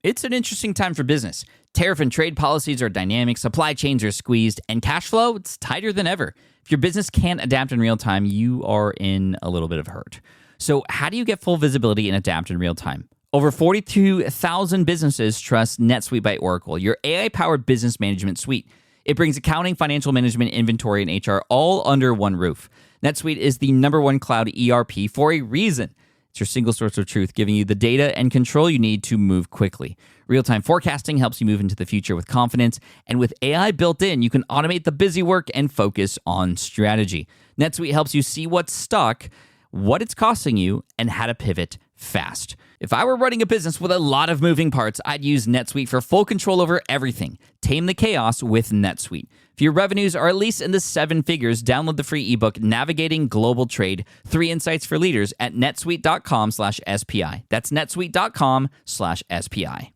It's an interesting time for business. Tariff and trade policies are dynamic, supply chains are squeezed, and cash flow, it's tighter than ever. If your business can't adapt in real time, you are in a little bit of hurt. So how do you get full visibility and adapt in real time? Over 42,000 businesses trust NetSuite by Oracle, your AI-powered business management suite. It brings accounting, financial management, inventory, and HR all under one roof. NetSuite is the #1 cloud ERP for a reason. It's your single source of truth, giving you the data and control you need to move quickly. Real-time forecasting helps you move into the future with confidence, and with AI built in, you can automate the busy work and focus on strategy. NetSuite helps you see what's stuck, what it's costing you, and how to pivot fast. If I were running a business with a lot of moving parts, I'd use NetSuite for full control over everything. Tame the chaos with NetSuite. If your revenues are at least in the 7 figures, download the free ebook, Navigating Global Trade, 3 Insights for Leaders at netsuite.com/SPI. That's netsuite.com/SPI.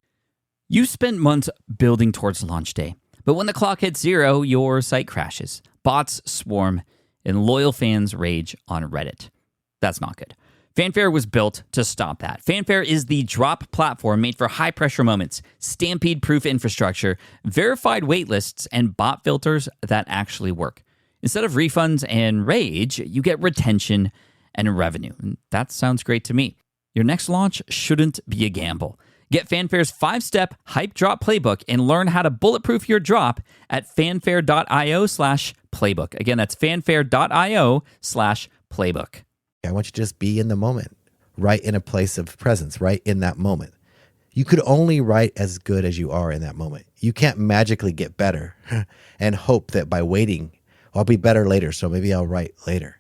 You spent months building towards launch day, but when the clock hits 0, your site crashes. Bots swarm, and loyal fans rage on Reddit. That's not good. Fanfare was built to stop that. Fanfare is the drop platform made for high-pressure moments, stampede-proof infrastructure, verified waitlists, and bot filters that actually work. Instead of refunds and rage, you get retention and revenue. And that sounds great to me. Your next launch shouldn't be a gamble. Get Fanfare's 5-step hype drop playbook and learn how to bulletproof your drop at fanfare.io/playbook. Again, that's fanfare.io/playbook. I want you to just be in the moment, right in a place of presence, right in that moment. You could only write as good as you are in that moment. You can't magically get better and hope that by waiting, I'll be better later, so maybe I'll write later.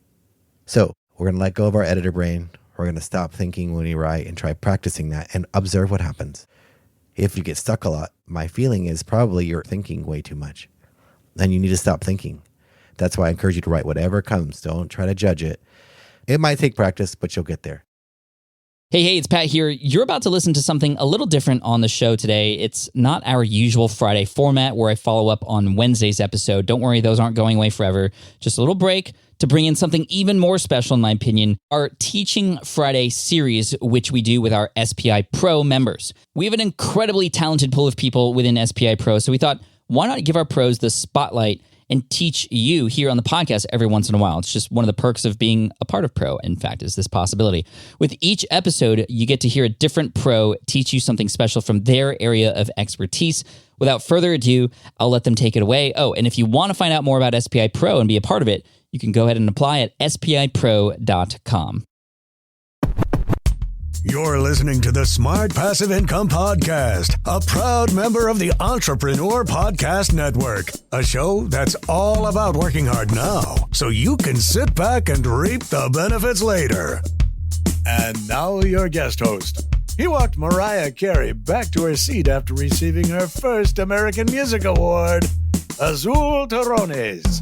So we're going to let go of our editor brain. We're going to stop thinking when we write and try practicing that and observe what happens. If you get stuck a lot, my feeling is probably you're thinking way too much and you need to stop thinking. That's why I encourage you to write whatever comes. Don't try to judge it. It might take practice, but you'll get there. Hey, it's Pat here. You're about to listen to something a little different on the show today. It's not our usual Friday format where I follow up on Wednesday's episode. Don't worry, those aren't going away forever. Just a little break to bring in something even more special, in my opinion, our Teaching Friday series, which we do with our SPI Pro members. We have an incredibly talented pool of people within SPI Pro, so we thought, why not give our pros the spotlight and teach you here on the podcast every once in a while. It's just one of the perks of being a part of Pro, in fact, is this possibility. With each episode, you get to hear a different pro teach you something special from their area of expertise. Without further ado, I'll let them take it away. Oh, and if you want to find out more about SPI Pro and be a part of it, you can go ahead and apply at spipro.com. You're listening to the Smart Passive Income Podcast, a proud member of the Entrepreneur Podcast Network, a show that's all about working hard now so you can sit back and reap the benefits later. And now your guest host. He walked Mariah Carey back to her seat after receiving her first American Music Award, Azul Terronez.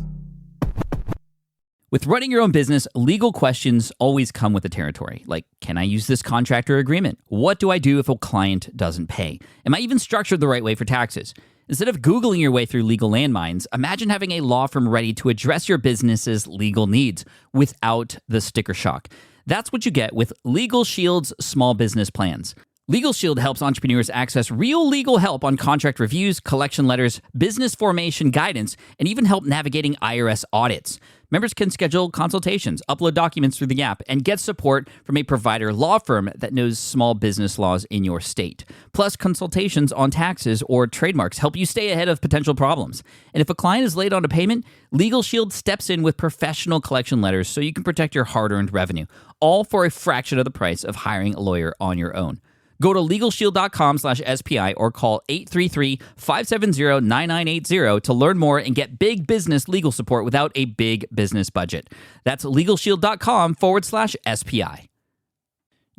With running your own business, legal questions always come with the territory. Like, can I use this contract or agreement? What do I do if a client doesn't pay? Am I even structured the right way for taxes? Instead of Googling your way through legal landmines, imagine having a law firm ready to address your business's legal needs without the sticker shock. That's what you get with Legal Shield's small business plans. Legal Shield helps entrepreneurs access real legal help on contract reviews, collection letters, business formation guidance, and even help navigating IRS audits. Members can schedule consultations, upload documents through the app, and get support from a provider law firm that knows small business laws in your state. Plus, consultations on taxes or trademarks help you stay ahead of potential problems. And if a client is late on a payment, Legal Shield steps in with professional collection letters so you can protect your hard-earned revenue, all for a fraction of the price of hiring a lawyer on your own. Go to LegalShield.com/SPI or call 833-570-9980 to learn more and get big business legal support without a big business budget. That's LegalShield.com/SPI.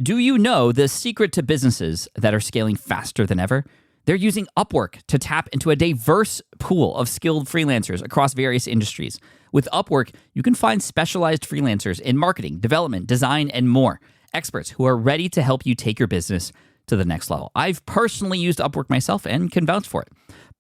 Do you know the secret to businesses that are scaling faster than ever? They're using Upwork to tap into a diverse pool of skilled freelancers across various industries. With Upwork, you can find specialized freelancers in marketing, development, design, and more. Experts who are ready to help you take your business to the next level. I've personally used Upwork myself and can vouch for it.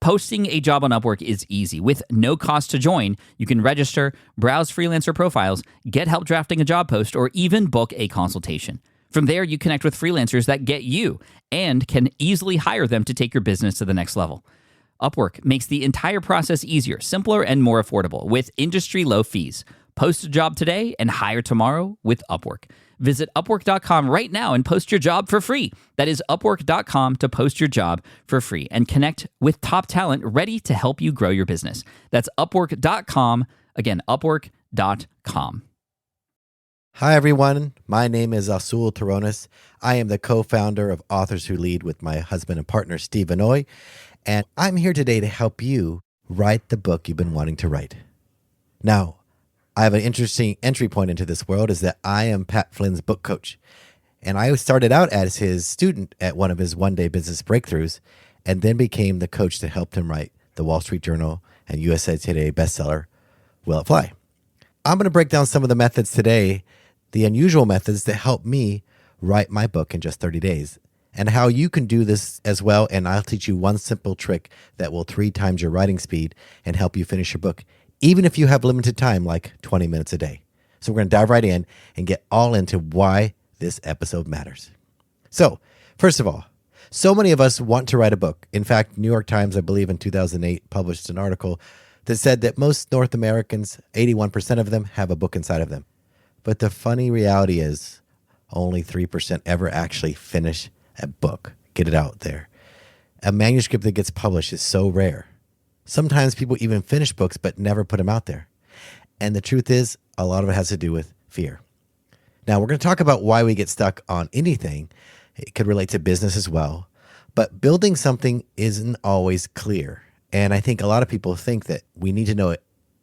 Posting a job on Upwork is easy. With no cost to join, you can register, browse freelancer profiles, get help drafting a job post, or even book a consultation. From there, you connect with freelancers that get you and can easily hire them to take your business to the next level. Upwork makes the entire process easier, simpler, and more affordable with industry low fees. Post a job today and hire tomorrow with Upwork. Visit Upwork.com right now and post your job for free. That is Upwork.com to post your job for free and connect with top talent ready to help you grow your business. That's Upwork.com. Again, Upwork.com. Hi, everyone. My name is Azul Terronez. I am the co-founder of Authors Who Lead with my husband and partner, Steve Vinoy, and I'm here today to help you write the book you've been wanting to write. Now, I have an interesting entry point into this world is that I am Pat Flynn's book coach, and I started out as his student at one of his one-day business breakthroughs and then became the coach that helped him write the Wall Street Journal and USA Today bestseller, Will It Fly? I'm going to break down some of the methods today, the unusual methods that help me write my book in just 30 days, and how you can do this as well. And I'll teach you one simple trick that will 3 times your writing speed and help you finish your book, even if you have limited time, like 20 minutes a day. So we're going to dive right in and get all into why this episode matters. So first of all, so many of us want to write a book. In fact, New York Times, I believe in 2008, published an article that said that most North Americans, 81% of them, have a book inside of them. But the funny reality is only 3% ever actually finish a book, get it out there. A manuscript that gets published is so rare. Sometimes people even finish books but never put them out there. And the truth is, a lot of it has to do with fear. Now, we're going to talk about why we get stuck on anything. It could relate to business as well. But building something isn't always clear. And I think a lot of people think that we need to know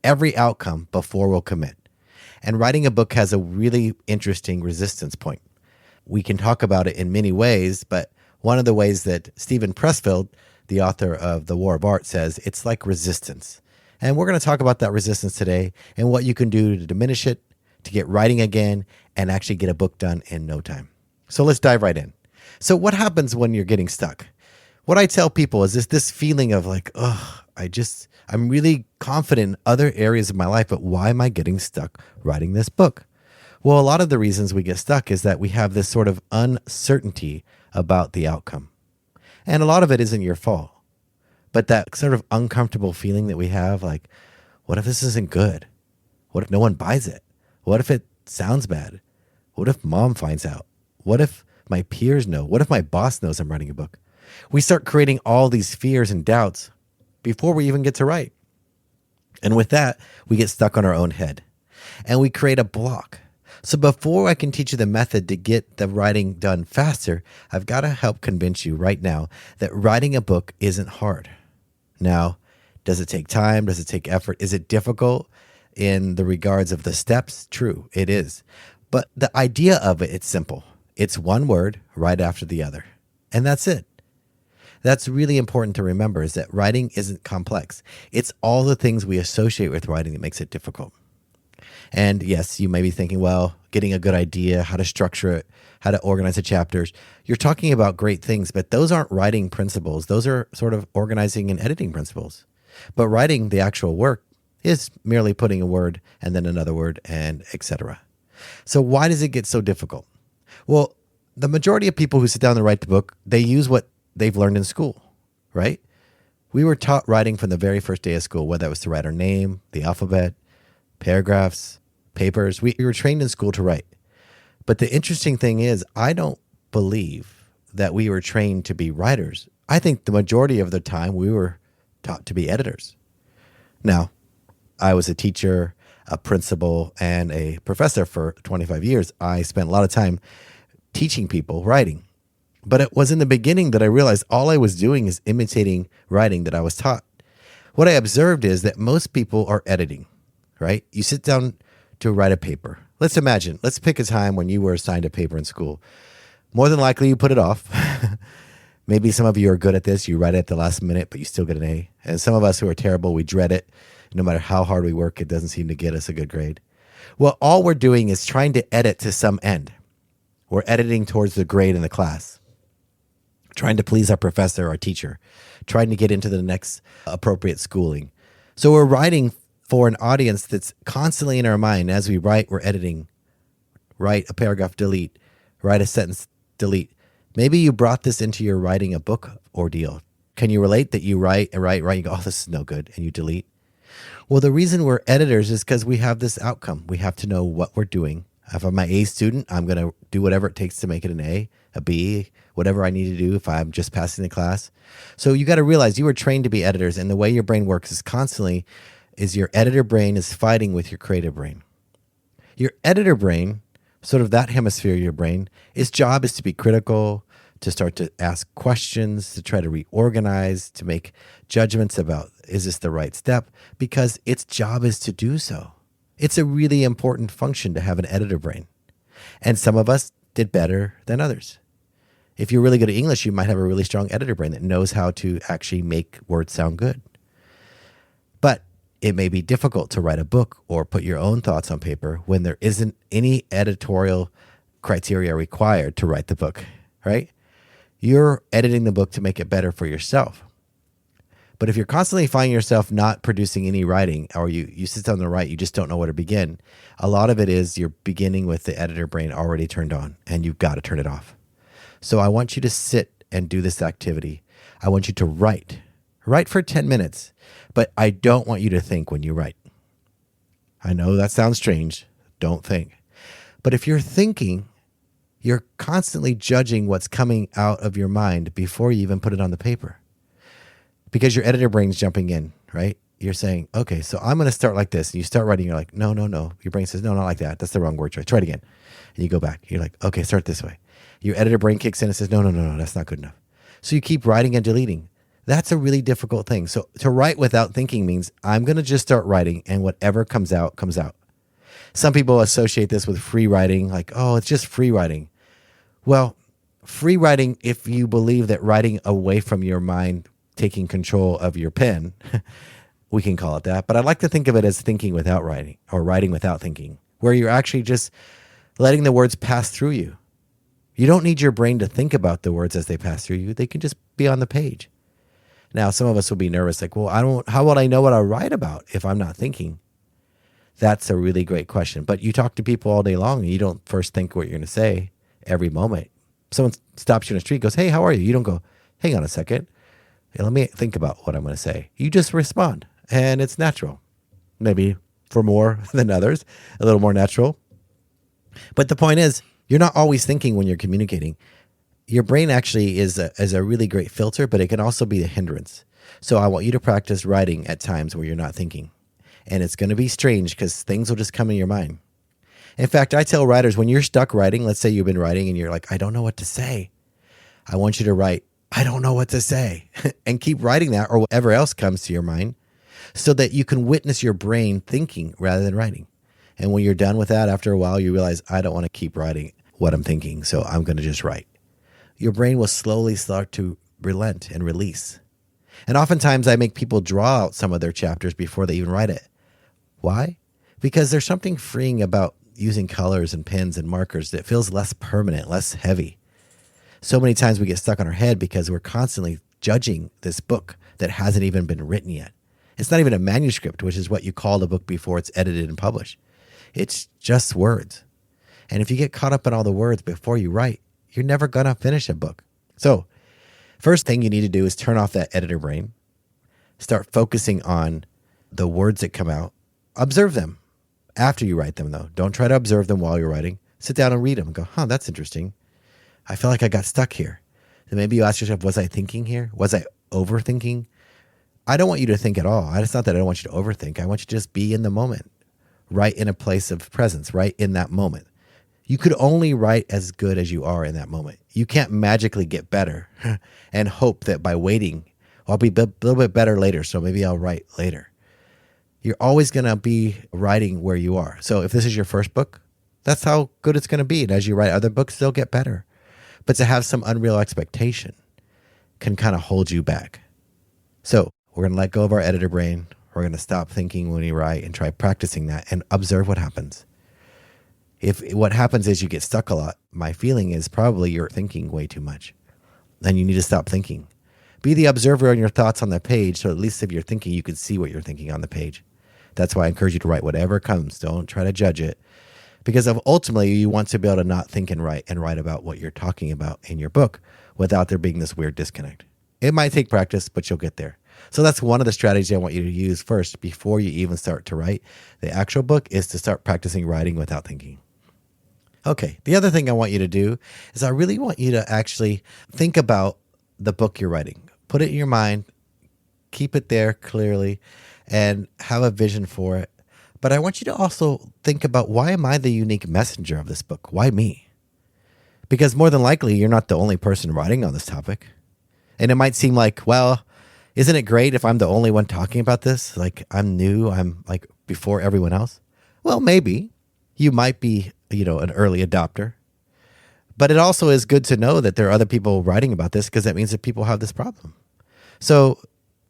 every outcome before we'll commit. And writing a book has a really interesting resistance point. We can talk about it in many ways, but one of the ways that Steven Pressfield, the author of The War of Art, says it's like resistance. And we're going to talk about that resistance today and what you can do to diminish it, to get writing again, and actually get a book done in no time. So let's dive right in. So what happens when you're getting stuck? What I tell people is this feeling of like, I'm really confident in other areas of my life, but why am I getting stuck writing this book? Well, a lot of the reasons we get stuck is that we have this sort of uncertainty about the outcome. And a lot of it isn't your fault. But that sort of uncomfortable feeling that we have, like, what if this isn't good? What if no one buys it? What if it sounds bad? What if mom finds out? What if my peers know? What if my boss knows I'm writing a book? We start creating all these fears and doubts before we even get to write. And with that, we get stuck on our own head and we create a block. So before I can teach you the method to get the writing done faster, I've got to help convince you right now that writing a book isn't hard. Now, does it take time? Does it take effort? Is it difficult in the regards of the steps? True, it is. But the idea of it, it's simple. It's one word right after the other. And that's it. That's really important to remember, is that writing isn't complex. It's all the things we associate with writing that makes it difficult. And yes, you may be thinking, well, getting a good idea, how to structure it, how to organize the chapters. You're talking about great things, but those aren't writing principles. Those are sort of organizing and editing principles. But writing the actual work is merely putting a word and then another word and etc. So why does it get so difficult? Well, the majority of people who sit down to write the book, they use what they've learned in school, right? We were taught writing from the very first day of school, whether that was to write our name, the alphabet, paragraphs, papers. We were trained in school to write. But the interesting thing is, I don't believe that we were trained to be writers. I think the majority of the time we were taught to be editors. Now, I was a teacher, a principal, and a professor for 25 years. I spent a lot of time teaching people writing. But it was in the beginning that I realized all I was doing is imitating writing that I was taught. What I observed is that most people are editing, right? You sit down to write a paper. Let's pick a time when you were assigned a paper in school. More than likely, you put it off. Maybe some of you are good at this. You write it at the last minute, but you still get an A. And some of us who are terrible, we dread it. No matter how hard we work, it doesn't seem to get us a good grade. Well, all we're doing is trying to edit to some end. We're editing towards the grade in the class, trying to please our professor, our teacher, trying to get into the next appropriate schooling. So we're writing for an audience that's constantly in our mind. As we write, we're editing. Write a paragraph, delete. Write a sentence, delete. Maybe you brought this into your writing a book ordeal. Can you relate that you write, you go, oh, this is no good, and you delete? Well, the reason we're editors is because we have this outcome. We have to know what we're doing. If I'm my A student, I'm going to do whatever it takes to make it an A, a B, whatever I need to do if I'm just passing the class. So you got to realize you were trained to be editors, and the way your brain works is your editor brain is fighting with your creative brain. Your editor brain, sort of that hemisphere of your brain, its job is to be critical, to start to ask questions, to try to reorganize, to make judgments about, is this the right step? Because its job is to do so. It's a really important function to have an editor brain. And some of us did better than others. If you're really good at English, you might have a really strong editor brain that knows how to actually make words sound good. But it may be difficult to write a book or put your own thoughts on paper when there isn't any editorial criteria required to write the book, right? You're editing the book to make it better for yourself. But if you're constantly finding yourself not producing any writing, or you sit down to write, you just don't know where to begin, a lot of it is you're beginning with the editor brain already turned on, and you've got to turn it off. So I want you to sit and do this activity. I want you to write. Write for 10 minutes, but I don't want you to think when you write. I know that sounds strange. Don't think. But if you're thinking, you're constantly judging what's coming out of your mind before you even put it on the paper. Because your editor brain's jumping in, right? You're saying, okay, so I'm going to start like this. And you start writing, you're like, no. Your brain says, no, not like that. That's the wrong word choice. Try it again. And you go back. You're like, okay, start this way. Your editor brain kicks in and says, no, that's not good enough. So you keep writing and deleting. That's a really difficult thing. So to write without thinking means I'm going to just start writing, and whatever comes out, comes out. Some people associate this with free writing, like, oh, it's just free writing. Well, free writing, if you believe that writing away from your mind, taking control of your pen, we can call it that. But I like to think of it as thinking without writing, or writing without thinking, where you're actually just letting the words pass through you. You don't need your brain to think about the words as they pass through you. They can just be on the page. Now, some of us will be nervous, like, well, how would I know what I write about if I'm not thinking? That's a really great question. But you talk to people all day long, and you don't first think what you're going to say every moment. Someone stops you in the street, goes, hey, how are you? You don't go, hang on a second. Hey, let me think about what I'm going to say. You just respond, and it's natural. Maybe for more than others, a little more natural. But the point is, you're not always thinking when you're communicating. Your brain actually is a really great filter, but it can also be a hindrance. So I want you to practice writing at times where you're not thinking. And it's going to be strange because things will just come in your mind. In fact, I tell writers, when you're stuck writing, let's say you've been writing and you're like, I don't know what to say. I want you to write, I don't know what to say, and keep writing that, or whatever else comes to your mind, so that you can witness your brain thinking rather than writing. And when you're done with that, after a while, you realize, I don't want to keep writing what I'm thinking, so I'm going to just write. Your brain will slowly start to relent and release. And oftentimes I make people draw out some of their chapters before they even write it. Why? Because there's something freeing about using colors and pens and markers that feels less permanent, less heavy. So many times we get stuck on our head because we're constantly judging this book that hasn't even been written yet. It's not even a manuscript, which is what you call the book before it's edited and published. It's just words. And if you get caught up in all the words before you write, you're never going to finish a book. So first thing you need to do is turn off that editor brain. Start focusing on the words that come out. Observe them after you write them, though. Don't try to observe them while you're writing. Sit down and read them and go, that's interesting. I feel like I got stuck here. Then maybe you ask yourself, was I thinking here? Was I overthinking? I don't want you to think at all. It's not that I don't want you to overthink. I want you to just be in the moment, right in a place of presence, right in that moment. You could only write as good as you are in that moment. You can't magically get better and hope that by waiting, I'll be a little bit better later, so maybe I'll write later. You're always going to be writing where you are. So if this is your first book, that's how good it's going to be. And as you write other books, they'll get better. But to have some unreal expectation can kind of hold you back. So we're going to let go of our editor brain. We're going to stop thinking when we write and try practicing that and observe what happens. If what happens is you get stuck a lot, my feeling is probably you're thinking way too much. Then you need to stop thinking. Be the observer on your thoughts on the page, so at least if you're thinking, you can see what you're thinking on the page. That's why I encourage you to write whatever comes. Don't try to judge it. Because ultimately, you want to be able to not think and write about what you're talking about in your book without there being this weird disconnect. It might take practice, but you'll get there. So that's one of the strategies I want you to use first before you even start to write the actual book, is to start practicing writing without thinking. Okay, the other thing I want you to do is I really want you to actually think about the book you're writing. Put it in your mind, keep it there clearly, and have a vision for it. But I want you to also think about, why am I the unique messenger of this book? Why me? Because more than likely, you're not the only person writing on this topic. And it might seem like, well, isn't it great if I'm the only one talking about this? Like, I'm new, I'm like before everyone else. Well, maybe you might be, an early adopter. But it also is good to know that there are other people writing about this, because that means that people have this problem. So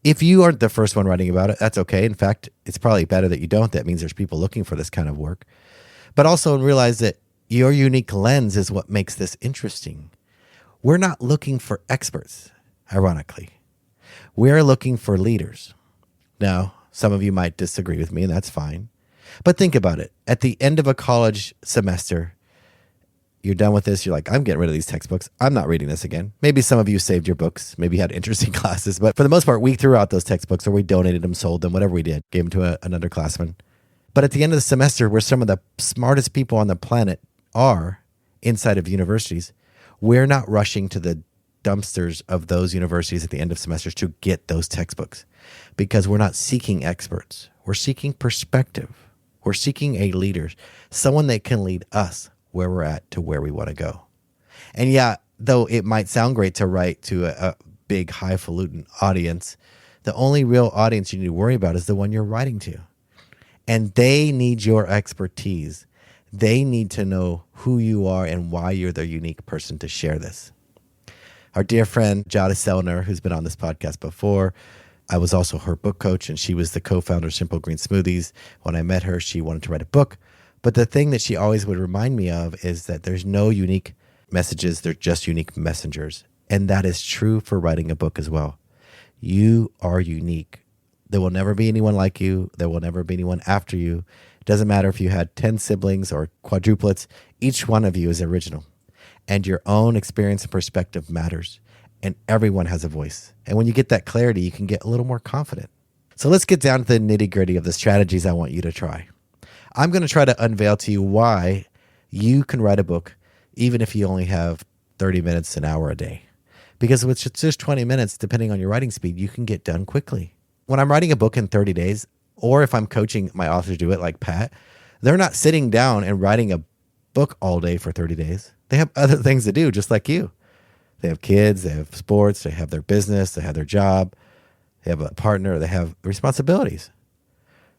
if you aren't the first one writing about it, that's okay. In fact, it's probably better that you don't. That means there's people looking for this kind of work. But also realize that your unique lens is what makes this interesting. We're not looking for experts, ironically. We're looking for leaders. Now, some of you might disagree with me, and that's fine. But think about it. At the end of a college semester, you're done with this. You're like, I'm getting rid of these textbooks. I'm not reading this again. Maybe some of you saved your books. Maybe you had interesting classes. But for the most part, we threw out those textbooks, or we donated them, sold them, whatever we did, gave them to an underclassman. But at the end of the semester, where some of the smartest people on the planet are inside of universities, we're not rushing to the dumpsters of those universities at the end of semesters to get those textbooks, because we're not seeking experts. We're seeking perspective. We're seeking a leader, someone that can lead us where we're at to where we want to go. And yeah, though it might sound great to write to a big highfalutin audience, the only real audience you need to worry about is the one you're writing to. And they need your expertise. They need to know who you are and why you're the unique person to share this. Our dear friend, Jada Selner, who's been on this podcast before, I was also her book coach, and she was the co-founder of Simple Green Smoothies. When I met her, she wanted to write a book. But the thing that she always would remind me of is that there's no unique messages. They're just unique messengers. And that is true for writing a book as well. You are unique. There will never be anyone like you. There will never be anyone after you. It doesn't matter if you had 10 siblings or quadruplets. Each one of you is original. And your own experience and perspective matters. And everyone has a voice. And when you get that clarity, you can get a little more confident. So let's get down to the nitty-gritty of the strategies I want you to try. I'm going to try to unveil to you why you can write a book even if you only have 30 minutes, an hour a day. Because with just 20 minutes, depending on your writing speed, you can get done quickly. When I'm writing a book in 30 days, or if I'm coaching my authors do it like Pat, they're not sitting down and writing a book all day for 30 days. They have other things to do, just like you. They have kids, they have sports, they have their business, they have their job, they have a partner, they have responsibilities.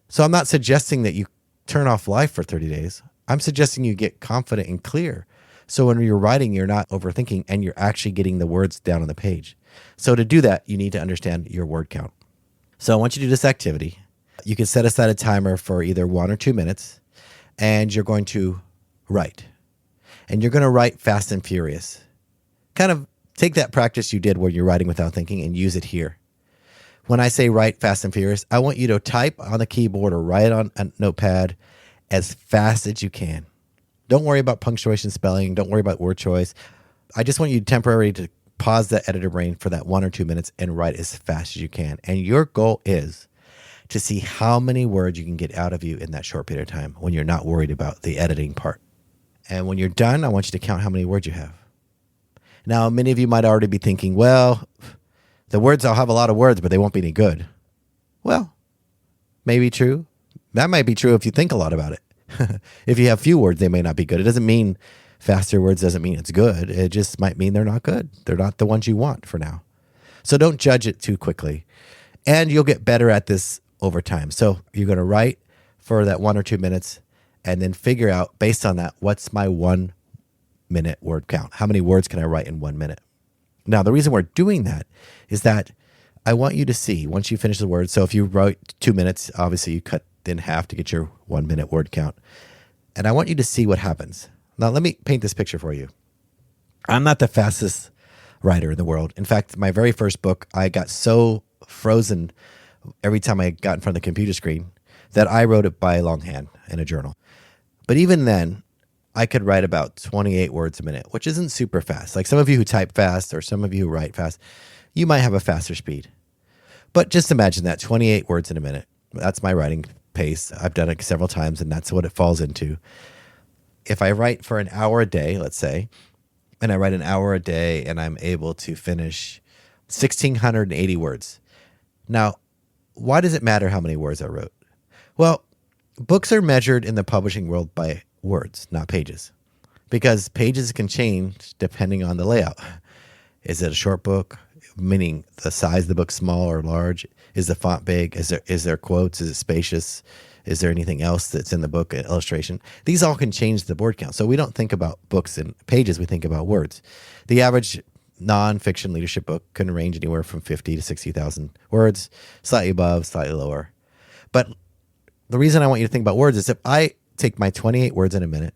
So I'm not suggesting that you turn off life for 30 days. I'm suggesting you get confident and clear. So when you're writing, you're not overthinking and you're actually getting the words down on the page. So to do that, you need to understand your word count. So I want you to do this activity. You can set aside a timer for either 1 or 2 minutes, and you're going to write. And you're going to write fast and furious. Kind of take that practice you did where you're writing without thinking and use it here. When I say write fast and furious, I want you to type on the keyboard or write on a notepad as fast as you can. Don't worry about punctuation, spelling. Don't worry about word choice. I just want you temporarily to pause that editor brain for that 1 or 2 minutes and write as fast as you can. And your goal is to see how many words you can get out of you in that short period of time when you're not worried about the editing part. And when you're done, I want you to count how many words you have. Now, many of you might already be thinking, well, I'll have a lot of words, but they won't be any good. Well, maybe true. That might be true if you think a lot about it. If you have few words, they may not be good. It doesn't mean faster words doesn't mean it's good. It just might mean they're not good. They're not the ones you want for now. So don't judge it too quickly. And you'll get better at this over time. So you're going to write for that 1 or 2 minutes and then figure out, based on that, what's my 1 minute word count? How many words can I write in 1 minute? Now, the reason we're doing that is that I want you to see, once you finish the word, so if you wrote 2 minutes, obviously you cut in half to get your 1 minute word count. And I want you to see what happens. Now, let me paint this picture for you. I'm not the fastest writer in the world. In fact, my very first book, I got so frozen every time I got in front of the computer screen that I wrote it by longhand in a journal. But even then, I could write about 28 words a minute, which isn't super fast. Like some of you who type fast or some of you who write fast, you might have a faster speed. But just imagine that 28 words in a minute. That's my writing pace. I've done it several times, and that's what it falls into. If I write for an hour a day, let's say, and I write an hour a day and I'm able to finish 1,680 words. Now, why does it matter how many words I wrote? Well, books are measured in the publishing world by words, not pages, because pages can change depending on the layout. Is it a short book, meaning the size of the book small or large? Is the font big? Is there quotes? Is it spacious? Is there anything else that's in the book, an illustration? These all can change the word count. So we don't think about books in pages, we think about words. The average nonfiction leadership book can range anywhere from 50 to 60,000 words, slightly above, slightly lower. But the reason I want you to think about words is if I take my 28 words in a minute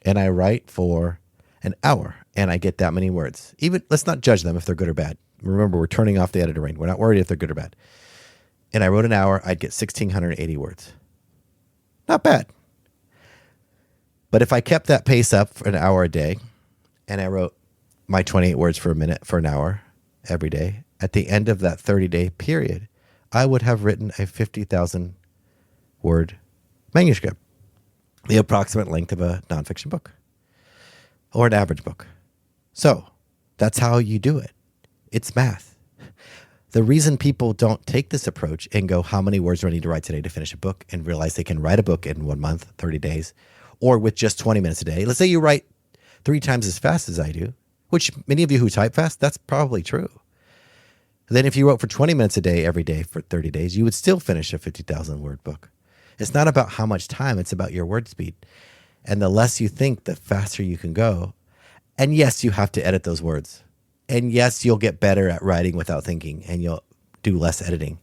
and I write for an hour and I get that many words, even let's not judge them if they're good or bad. Remember, we're turning off the editor brain. We're not worried if they're good or bad. And I wrote an hour, I'd get 1,680 words. Not bad. But if I kept that pace up for an hour a day and I wrote my 28 words for a minute for an hour every day, at the end of that 30-day period, I would have written a 50,000 word manuscript, the approximate length of a nonfiction book or an average book. So that's how you do it. It's math. The reason people don't take this approach and go, how many words do I need to write today to finish a book, and realize they can write a book in 1 month, 30 days, or with just 20 minutes a day. Let's say you write 3 times as fast as I do, which many of you who type fast, that's probably true. Then if you wrote for 20 minutes a day every day for 30 days, you would still finish a 50,000 word book. It's not about how much time, it's about your word speed. And the less you think, the faster you can go. And yes, you have to edit those words. And yes, you'll get better at writing without thinking, and you'll do less editing.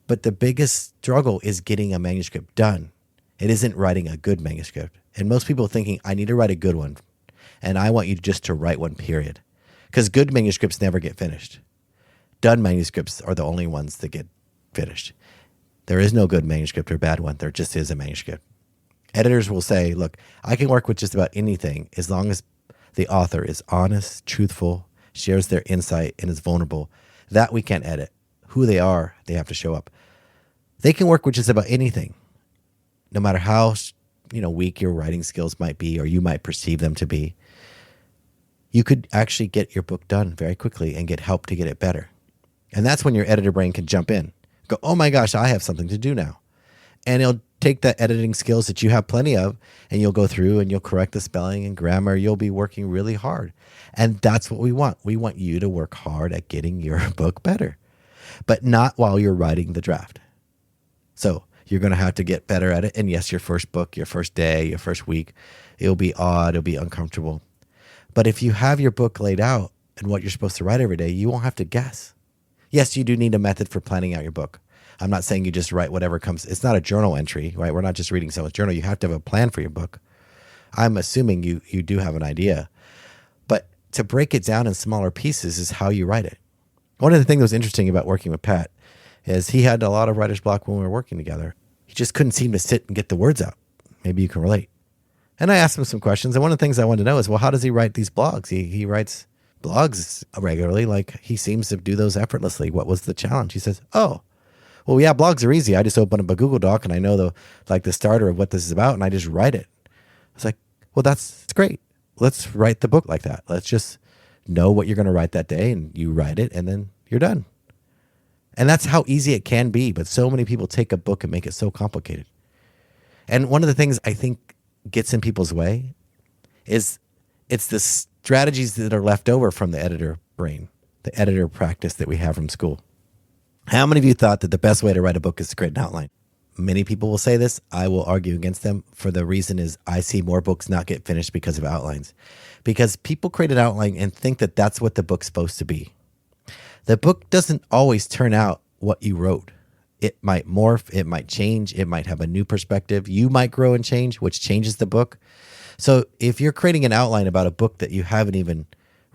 But the biggest struggle is getting a manuscript done. It isn't writing a good manuscript. And most people are thinking, I need to write a good one. And I want you just to write one, period. Because good manuscripts never get finished. Done manuscripts are the only ones that get finished. There is no good manuscript or bad one. There just is a manuscript. Editors will say, look, I can work with just about anything as long as the author is honest, truthful, shares their insight, and is vulnerable. That we can't edit. Who they are, they have to show up. They can work with just about anything, no matter how weak your writing skills might be or you might perceive them to be. You could actually get your book done very quickly and get help to get it better. And that's when your editor brain can jump in. Go, oh my gosh, I have something to do now. And it'll take the editing skills that you have plenty of, and you'll go through and you'll correct the spelling and grammar. You'll be working really hard. And that's what we want. We want you to work hard at getting your book better, but not while you're writing the draft. So you're going to have to get better at it. And yes, your first book, your first day, your first week, it'll be odd. It'll be uncomfortable. But if you have your book laid out and what you're supposed to write every day, you won't have to guess. Yes, you do need a method for planning out your book. I'm not saying you just write whatever comes. It's not a journal entry, right? We're not just reading someone's journal. You have to have a plan for your book. I'm assuming you do have an idea. But to break it down in smaller pieces is how you write it. One of the things that was interesting about working with Pat is he had a lot of writer's block when we were working together. He just couldn't seem to sit and get the words out. Maybe you can relate. And I asked him some questions. And one of the things I wanted to know is, well, how does he write these blogs? He writes blogs regularly. Like he seems to do those effortlessly. What was the challenge? He says, oh, well, yeah, blogs are easy. I just open up a Google Doc and I know the starter of what this is about and I just write it. I was like, well, that's great. Let's write the book like that. Let's just know what you're going to write that day and you write it and then you're done. And that's how easy it can be. But so many people take a book and make it so complicated. And one of the things I think gets in people's way is it's the strategies that are left over from the editor brain, the editor practice that we have from school. How many of you thought that the best way to write a book is to create an outline? Many people will say this. I will argue against them for the reason is I see more books not get finished because of outlines. Because people create an outline and think that that's what the book's supposed to be. The book doesn't always turn out what you wrote. It might morph, it might change, it might have a new perspective. You might grow and change, which changes the book. So if you're creating an outline about a book that you haven't even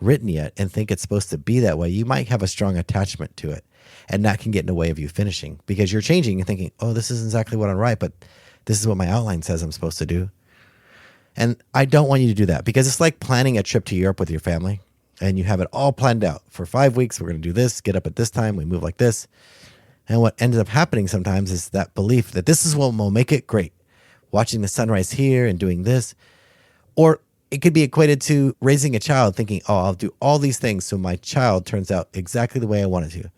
written yet and think it's supposed to be that way, you might have a strong attachment to it. And that can get in the way of you finishing because you're changing and thinking, oh, this isn't exactly what I'm right, but this is what my outline says I'm supposed to do. And I don't want you to do that because it's like planning a trip to Europe with your family and you have it all planned out. For 5 weeks, we're going to do this, get up at this time, we move like this. And what ends up happening sometimes is that belief that this is what will make it great. Watching the sunrise here and doing this. Or it could be equated to raising a child thinking, oh, I'll do all these things so my child turns out exactly the way I want it to.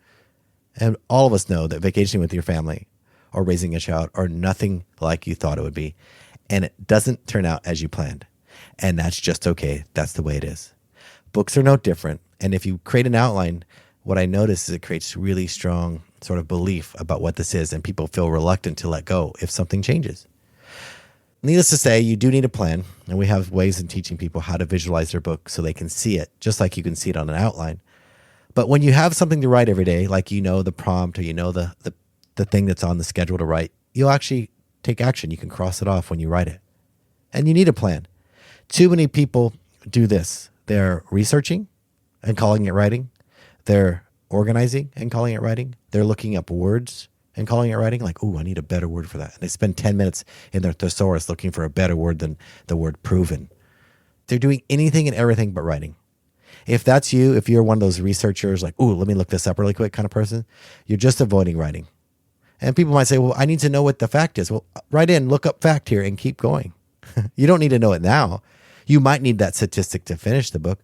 And all of us know that vacationing with your family or raising a child are nothing like you thought it would be. And it doesn't turn out as you planned. And that's just okay. That's the way it is. Books are no different. And if you create an outline, what I notice is it creates really strong sort of belief about what this is. And people feel reluctant to let go if something changes. Needless to say, you do need a plan. And we have ways in teaching people how to visualize their book so they can see it, just like you can see it on an outline. But when you have something to write every day, like you know the prompt or you know the thing that's on the schedule to write, you'll actually take action. You can cross it off when you write it. And you need a plan. Too many people do this. They're researching and calling it writing. They're organizing and calling it writing. They're looking up words and calling it writing. Like, oh, I need a better word for that. And they spend 10 minutes in their thesaurus looking for a better word than the word proven. They're doing anything and everything but writing. If that's you, if you're one of those researchers like, ooh, let me look this up really quick kind of person, you're just avoiding writing. And people might say, well, I need to know what the fact is. Well, write in, look up fact here and keep going. You don't need to know it now. You might need that statistic to finish the book,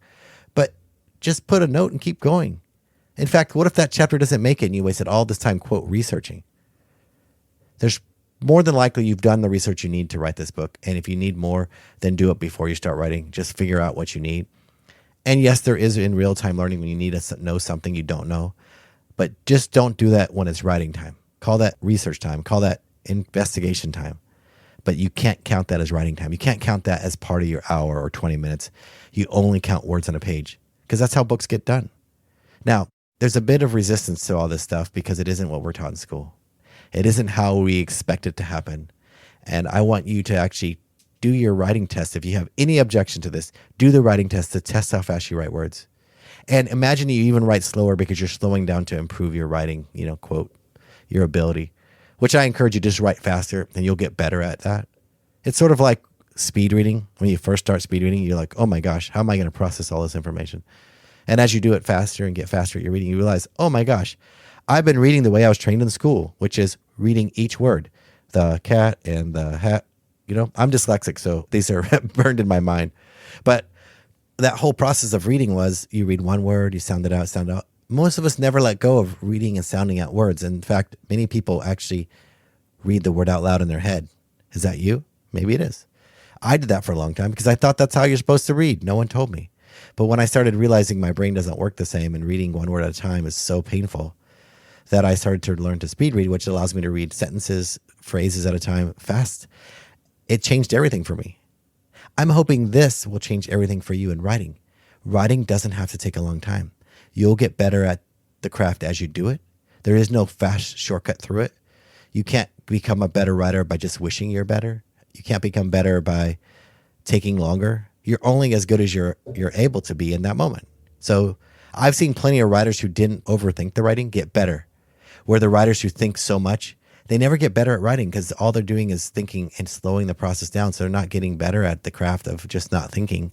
but just put a note and keep going. In fact, what if that chapter doesn't make it and you wasted all this time, quote, researching? There's more than likely you've done the research you need to write this book. And if you need more, then do it before you start writing. Just figure out what you need. And yes, there is in real-time learning when you need to know something you don't know, but just don't do that when it's writing time. Call that research time. Call that investigation time. But you can't count that as writing time. You can't count that as part of your hour or 20 minutes. You only count words on a page because that's how books get done. Now, there's a bit of resistance to all this stuff because it isn't what we're taught in school. It isn't how we expect it to happen. And I want you to actually do your writing test. If you have any objection to this, do the writing test to test how fast you write words. And imagine you even write slower because you're slowing down to improve your writing, quote, your ability, which I encourage you to just write faster and you'll get better at that. It's sort of like speed reading. When you first start speed reading, you're like, oh my gosh, how am I going to process all this information? And as you do it faster and get faster at your reading, you realize, oh my gosh, I've been reading the way I was trained in school, which is reading each word, the cat and the hat. I'm dyslexic, so these are burned in my mind. But that whole process of reading was you read one word, you sound it out. Most of us never let go of reading and sounding out words. In fact, many people actually read the word out loud in their head. Is that you? Maybe it is. I did that for a long time because I thought that's how you're supposed to read. No one told me. But when I started realizing my brain doesn't work the same and reading one word at a time is so painful that I started to learn to speed read, which allows me to read sentences, phrases at a time fast. It changed everything for me. I'm hoping this will change everything for you in writing. Writing doesn't have to take a long time. You'll get better at the craft as you do it. There is no fast shortcut through it. You can't become a better writer by just wishing you're better. You can't become better by taking longer. You're only as good as you're able to be in that moment. So I've seen plenty of writers who didn't overthink the writing get better. Where the writers who think so much, they never get better at writing because all they're doing is thinking and slowing the process down. So they're not getting better at the craft of just not thinking.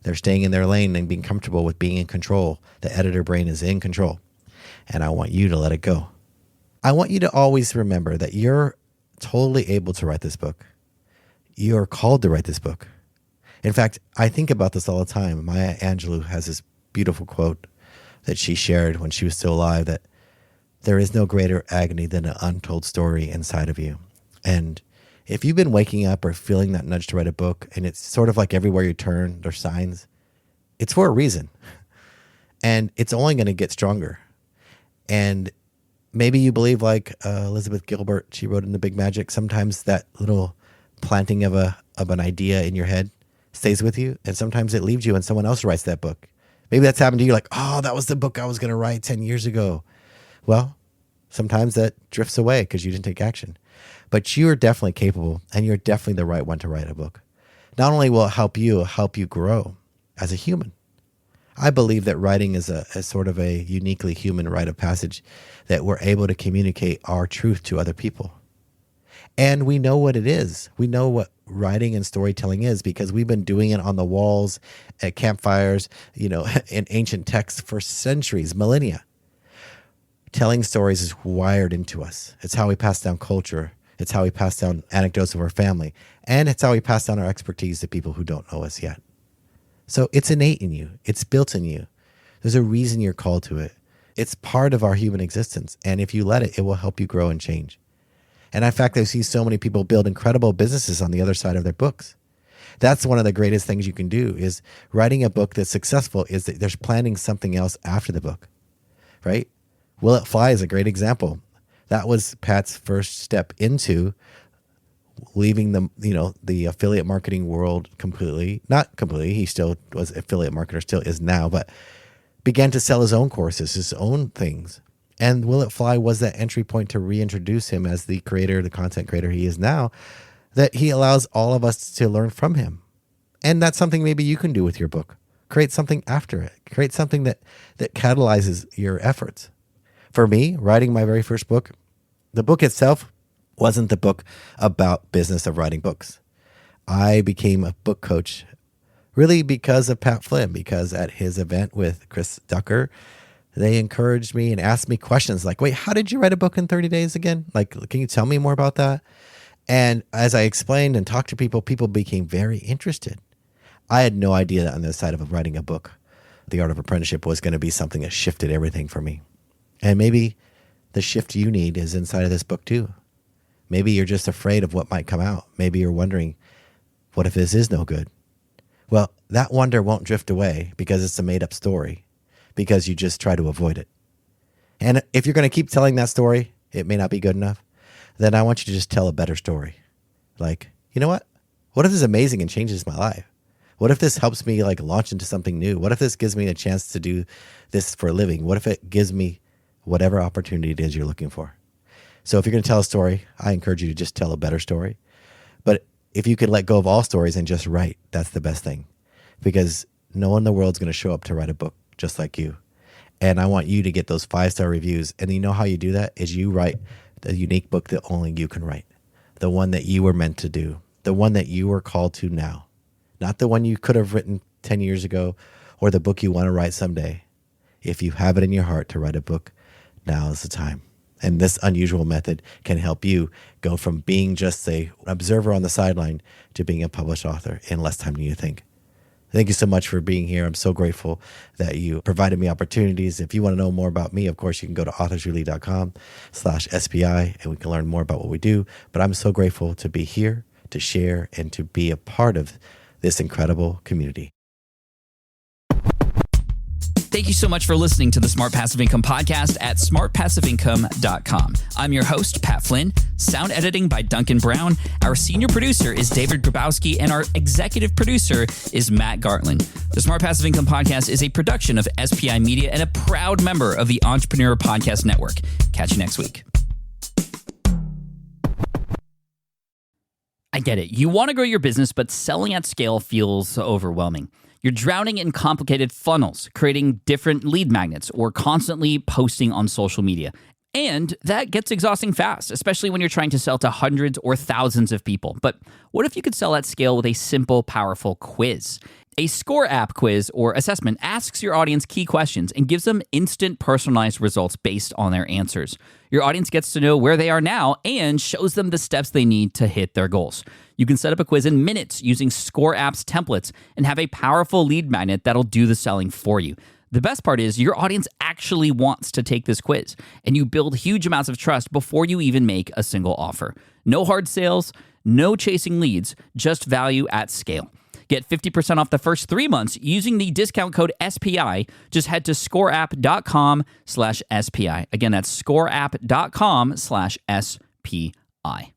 They're staying in their lane and being comfortable with being in control. The editor brain is in control. And I want you to let it go. I want you to always remember that you're totally able to write this book. You're called to write this book. In fact, I think about this all the time. Maya Angelou has this beautiful quote that she shared when she was still alive, that there is no greater agony than an untold story inside of you. And if you've been waking up or feeling that nudge to write a book, and it's sort of like everywhere you turn, there's signs, it's for a reason. And it's only going to get stronger. And maybe you believe like Elizabeth Gilbert, she wrote in The Big Magic, sometimes that little planting of an idea in your head stays with you, and sometimes it leaves you and someone else writes that book. Maybe that's happened to you, like, oh, that was the book I was going to write 10 years ago. Well, sometimes that drifts away because you didn't take action. But you are definitely capable, and you're definitely the right one to write a book. Not only will it help you grow as a human. I believe that writing is a sort of a uniquely human rite of passage, that we're able to communicate our truth to other people. And we know what it is. We know what writing and storytelling is because we've been doing it on the walls, at campfires, in ancient texts for centuries, millennia. Telling stories is wired into us. It's how we pass down culture. It's how we pass down anecdotes of our family. And it's how we pass down our expertise to people who don't know us yet. So it's innate in you. It's built in you. There's a reason you're called to it. It's part of our human existence. And if you let it, it will help you grow and change. And in fact, I see so many people build incredible businesses on the other side of their books. That's one of the greatest things you can do is writing a book that's successful is that there's planning something else after the book, right? Will It Fly is a great example. That was Pat's first step into leaving the affiliate marketing world completely. Not completely. He still was affiliate marketer, still is now, but began to sell his own courses, his own things. And Will It Fly was that entry point to reintroduce him as the creator, the content creator he is now, that he allows all of us to learn from him. And that's something maybe you can do with your book. Create something after it. Create something that catalyzes your efforts. For me, writing my very first book, the book itself wasn't the book about business of writing books. I became a book coach really because of Pat Flynn, because at his event with Chris Ducker, they encouraged me and asked me questions like, wait, how did you write a book in 30 days again? Like, can you tell me more about that? And as I explained and talked to people, people became very interested. I had no idea that on the side of writing a book, The Art of Apprenticeship was going to be something that shifted everything for me. And maybe the shift you need is inside of this book too. Maybe you're just afraid of what might come out. Maybe you're wondering, what if this is no good? Well, that wonder won't drift away because it's a made up story, because you just try to avoid it. And if you're going to keep telling that story, it may not be good enough. Then I want you to just tell a better story. Like, you know what? What if this is amazing and changes my life? What if this helps me launch into something new? What if this gives me a chance to do this for a living? What if it gives me whatever opportunity it is you're looking for? So if you're going to tell a story, I encourage you to just tell a better story. But if you could let go of all stories and just write, that's the best thing. Because no one in the world's going to show up to write a book just like you. And I want you to get those 5-star reviews. And you know how you do that is you write the unique book that only you can write. The one that you were meant to do. The one that you were called to now. Not the one you could have written 10 years ago or the book you want to write someday. If you have it in your heart to write a book, now is the time. And this unusual method can help you go from being just an observer on the sideline to being a published author in less time than you think. Thank you so much for being here. I'm so grateful that you provided me opportunities. If you want to know more about me, of course, you can go to authorsrelead.com/SPI and we can learn more about what we do. But I'm so grateful to be here, to share, and to be a part of this incredible community. Thank you so much for listening to the Smart Passive Income podcast at smartpassiveincome.com. I'm your host, Pat Flynn. Sound editing by Duncan Brown. Our senior producer is David Grabowski, and our executive producer is Matt Gartland. The Smart Passive Income podcast is a production of SPI Media and a proud member of the Entrepreneur Podcast Network. Catch you next week. I get it. You want to grow your business, but selling at scale feels overwhelming. You're drowning in complicated funnels, creating different lead magnets, or constantly posting on social media. And that gets exhausting fast, especially when you're trying to sell to hundreds or thousands of people. But what if you could sell at scale with a simple, powerful quiz? A Score app quiz or assessment asks your audience key questions and gives them instant personalized results based on their answers. Your audience gets to know where they are now and shows them the steps they need to hit their goals. You can set up a quiz in minutes using Score app's templates and have a powerful lead magnet that'll do the selling for you. The best part is your audience actually wants to take this quiz, and you build huge amounts of trust before you even make a single offer. No hard sales, no chasing leads, just value at scale. Get 50% off the first 3 months using the discount code SPI. Just head to scoreapp.com/SPI. Again, that's scoreapp.com/SPI.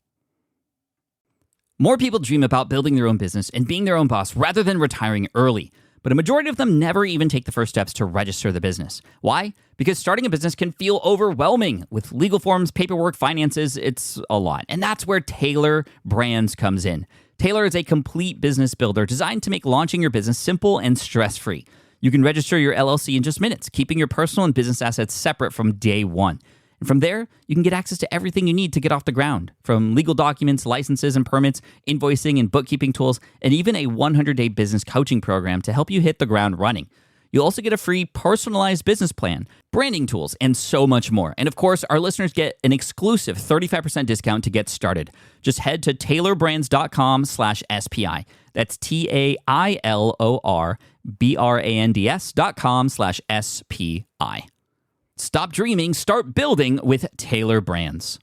More people dream about building their own business and being their own boss rather than retiring early. But a majority of them never even take the first steps to register the business. Why? Because starting a business can feel overwhelming. With legal forms, paperwork, finances, it's a lot. And that's where Taylor Brands comes in. Taylor is a complete business builder designed to make launching your business simple and stress-free. You can register your LLC in just minutes, keeping your personal and business assets separate from day one. And from there, you can get access to everything you need to get off the ground, from legal documents, licenses and permits, invoicing and bookkeeping tools, and even a 100-day business coaching program to help you hit the ground running. You'll also get a free personalized business plan, branding tools, and so much more. And of course, our listeners get an exclusive 35% discount to get started. Just head to tailorbrands.com/SPI. That's TAILORBRANDS.com/SPI. Stop dreaming, start building with Tailor Brands.